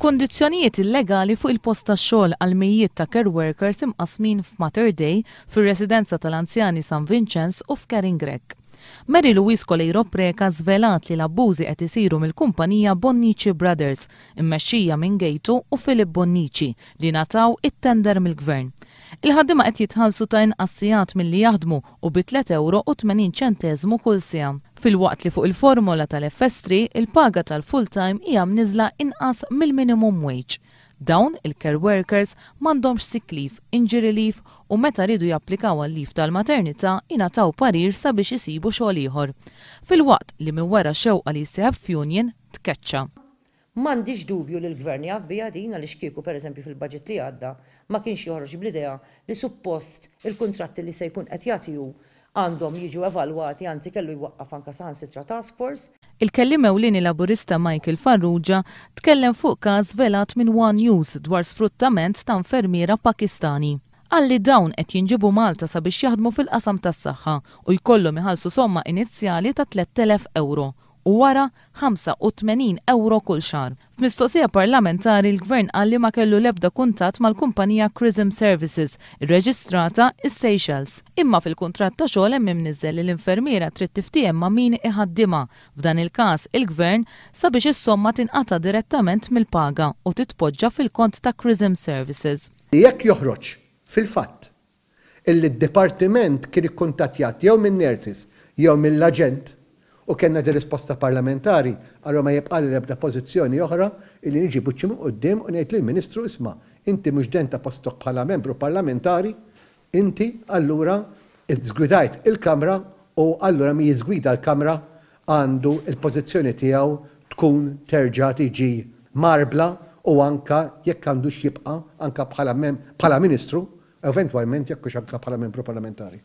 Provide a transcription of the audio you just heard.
Il-kondizzjonijiet illegali fuq il-post tax-xogħol għal mejjiet ta' care workers imqasmin f'Mater Dei fir-residenza tal-anzjani San Vincenz u f'Caring Grek. Mary Louise Colejro Preka żvelat li l-abbużi qed isiru mill-kumpanija Bonnici Brothers, immexxija minn Gejtu u Filip Bonnici li nataw it-tender mill-gvern. Il-ħaddiema qed jitħallsu ta' inqas sigħat milli jaħdmu u bi €3.80 kull siegħa. Filwaqt li fuq il-formula tal-FS3 il-paga tal-full-time hija mniżla inqas mill-minimum wage. Dawn il-care workers m'għandhomx sick leave, injury leave u meta ridu japplikaw għal-leave tal-maternità ingħataw parir sabiex isibu xogħol ieħor. Filwaqt li minn wara xewqa li jsieħeb f'union tkeċċa. M'għandix dubju li l-gvern jaf biha din għaliex kieku pereżempju fil-budget li għadda ma kienx joħroġ bl-idea li suppost il-kuntratti li se jkun qed jagħtihu għandhom jiġu evalwati, anzi kellu jwaqqaf anke saħansitra task force. Il-kellim ewlieni laburista Michael Farrugia tkellem fuq każ velat minn One News dwar sfruttament ta' infermiera Pakistani. Għalli dawn qed jinġibu Malta sabiex jaħdmu fil-qasam tas-saħħa u jkollhom iħallsu somma inizjali ta' €3,000 u wara €85 kull xahar. F'mistoqsija parlamentari l-Gvern qal li ma kellu l-ebda kuntatt mal-kumpanija Chrism Services, irreġistrata is-Seychelles. Imma fil-kuntratt ta' xogħol hemm imniżżel li l-infermiera trid tiftiem ma' min iħaddimha. F'dan il-każ il-Gvern sabiex is-somma tinqata' direttament mill-paga u titpoġġa fil-kont ta' Chrism Services. Jekk joħroġ fil-fatt illi d-dipartiment kien ikkuntattjat jew minn nurses jew mill-aġent u kellna di risposta parlamentari, allura ma jibqa' l-ebda pożizzjoni oħra illi niġi buċċi minn quddiem u ngħid lill-Ministru isma' inti mhux denta postok bħala membru parlamentari, inti allura żgwidajt il-Kamra u allura mi jiżgwida l-Kamra għandu il-pożizzjoni tiegħu tkun terġa' tiġi marbla u anka jekk għandux jibqa' anka bħala Ministru, eventwalment jekk hux anka bħala membru parlamentari.